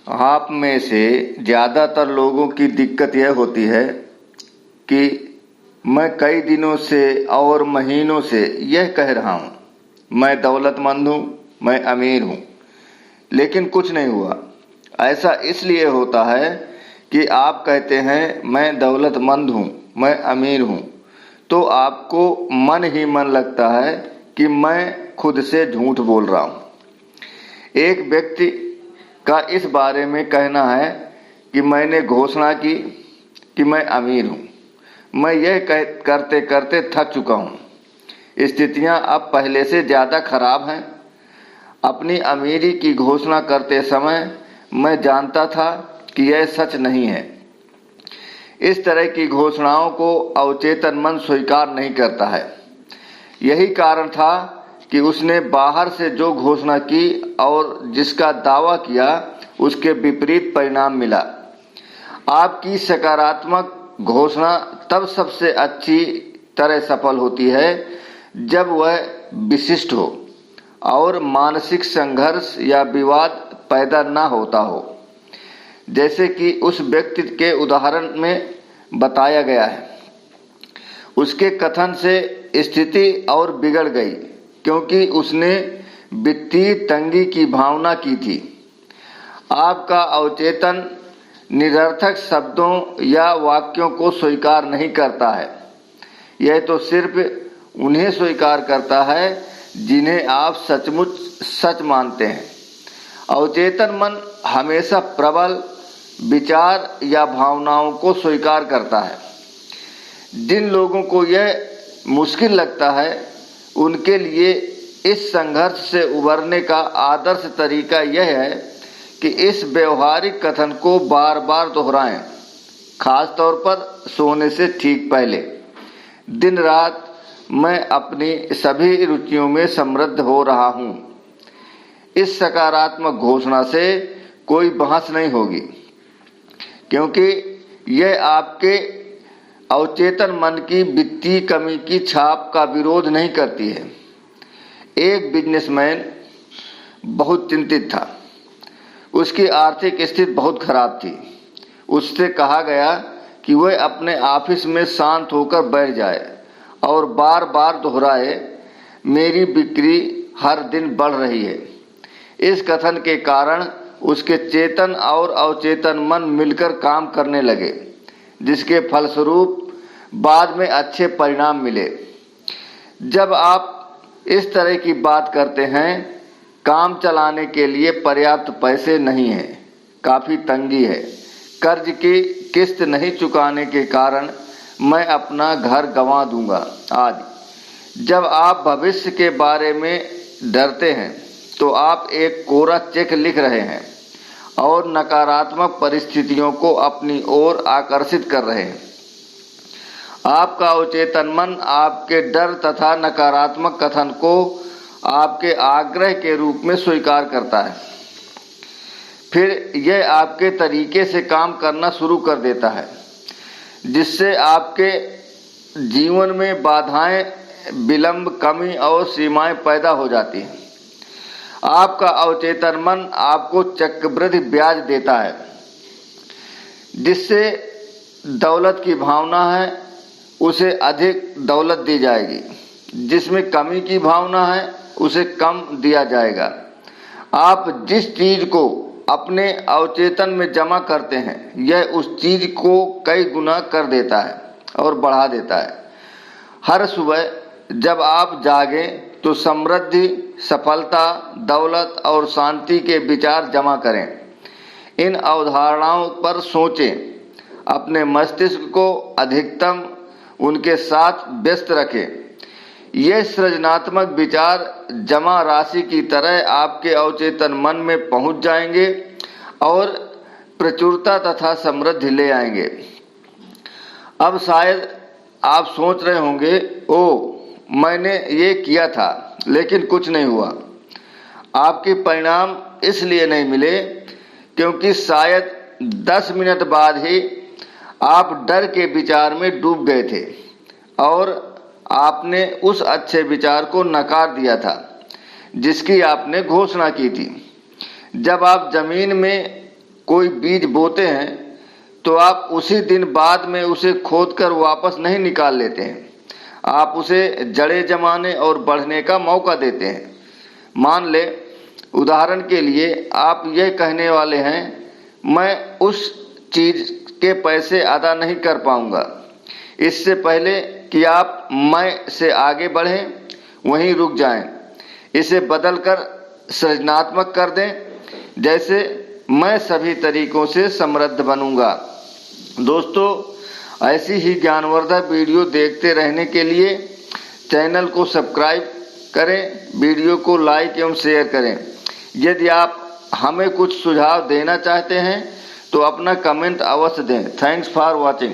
आप में से ज़्यादातर लोगों की दिक्कत यह होती है कि मैं कई दिनों से और महीनों से यह कह रहा हूँ, मैं दौलतमंद हूँ, मैं अमीर हूँ, लेकिन कुछ नहीं हुआ। ऐसा इसलिए होता है कि आप कहते हैं मैं दौलतमंद हूँ, मैं अमीर हूँ, तो आपको मन ही मन लगता है कि मैं खुद से झूठ बोल रहा हूँ। एक व्यक्ति का इस बारे में कहना है कि मैंने घोषणा की कि मैं अमीर हूँ, मैं यह करते करते थक चुका हूँ। स्थितियाँ अब पहले से ज़्यादा खराब हैं। अपनी अमीरी की घोषणा करते समय मैं जानता था कि यह सच नहीं है। इस तरह की घोषणाओं को अवचेतन मन स्वीकार नहीं करता है। यही कारण था कि उसने बाहर से जो घोषणा की और जिसका दावा किया उसके विपरीत परिणाम मिला। आपकी सकारात्मक घोषणा तब सबसे अच्छी तरह सफल होती है जब वह विशिष्ट हो और मानसिक संघर्ष या विवाद पैदा न होता हो, जैसे कि उस व्यक्ति के उदाहरण में बताया गया है। उसके कथन से स्थिति और बिगड़ गई क्योंकि उसने वित्तीय तंगी की भावना की थी। आपका अवचेतन निरर्थक शब्दों या वाक्यों को स्वीकार नहीं करता है। यह तो सिर्फ उन्हें स्वीकार करता है जिन्हें आप सचमुच सच मानते हैं। अवचेतन मन हमेशा प्रबल विचार या भावनाओं को स्वीकार करता है। जिन लोगों को यह मुश्किल लगता है उनके लिए इस संघर्ष से उबरने का आदर्श तरीका यह है कि इस व्यवहारिक कथन को बार बार दोहराएं, खास तौर पर सोने से ठीक पहले। दिन रात मैं अपनी सभी रुचियों में समृद्ध हो रहा हूँ। इस सकारात्मक घोषणा से कोई बहस नहीं होगी क्योंकि यह आपके अवचेतन मन की वित्तीय कमी की छाप का विरोध नहीं करती है। एक बिजनेसमैन बहुत चिंतित था। उसकी आर्थिक स्थिति बहुत खराब थी। उससे कहा गया कि वह अपने ऑफिस में शांत होकर बैठ जाए और बार बार दोहराए, मेरी बिक्री हर दिन बढ़ रही है। इस कथन के कारण उसके चेतन और अवचेतन मन मिलकर काम करने लगे, जिसके फलस्वरूप बाद में अच्छे परिणाम मिले। जब आप इस तरह की बात करते हैं, काम चलाने के लिए पर्याप्त पैसे नहीं हैं, काफ़ी तंगी है, कर्ज की किस्त नहीं चुकाने के कारण मैं अपना घर गंवा दूंगा आदि। जब आप भविष्य के बारे में डरते हैं तो आप एक कोरा चेक लिख रहे हैं और नकारात्मक परिस्थितियों को अपनी ओर आकर्षित कर रहे हैं। आपका अवचेतन मन आपके डर तथा नकारात्मक कथन को आपके आग्रह के रूप में स्वीकार करता है। फिर यह आपके तरीके से काम करना शुरू कर देता है, जिससे आपके जीवन में बाधाएं, विलंब, कमी और सीमाएं पैदा हो जाती हैं। आपका अवचेतन मन आपको चक्रवृद्धि ब्याज देता है, जिससे दौलत की भावना है उसे अधिक दौलत दी जाएगी, जिसमें कमी की भावना है उसे कम दिया जाएगा। आप जिस चीज को अपने अवचेतन में जमा करते हैं, यह उस चीज को कई गुना कर देता है और बढ़ा देता है। हर सुबह जब आप जागें तो समृद्धि, सफलता, दौलत और शांति के विचार जमा करें। इन अवधारणाओं पर सोचें, अपने मस्तिष्क को अधिकतम उनके साथ व्यस्त रखें। ये सृजनात्मक विचार जमा राशि की तरह आपके अवचेतन मन में पहुंच जाएंगे और प्रचुरता तथा समृद्धि ले आएंगे। अब शायद आप सोच रहे होंगे, ओह, मैंने ये किया था लेकिन कुछ नहीं हुआ। आपके परिणाम इसलिए नहीं मिले क्योंकि शायद 10 मिनट बाद ही आप डर के विचार में डूब गए थे और आपने उस अच्छे विचार को नकार दिया था जिसकी आपने घोषणा की थी। जब आप जमीन में कोई बीज बोते हैं तो आप उसी दिन बाद में उसे खोदकर वापस नहीं निकाल लेते हैं। आप उसे जड़ें जमाने और बढ़ने का मौका देते हैं। मान ले, उदाहरण के लिए आप यह कहने वाले हैं, मैं उस चीज के पैसे अदा नहीं कर पाऊंगा। इससे पहले कि आप मैं से आगे बढ़ें, वहीं रुक जाएं। इसे बदलकर सृजनात्मक कर दें, जैसे मैं सभी तरीकों से समृद्ध बनूंगा। दोस्तों, ऐसी ही ज्ञानवर्धक वीडियो देखते रहने के लिए चैनल को सब्सक्राइब करें, वीडियो को लाइक एवं शेयर करें। यदि आप हमें कुछ सुझाव देना चाहते हैं तो अपना कमेंट अवश्य दें। Thanks for watching.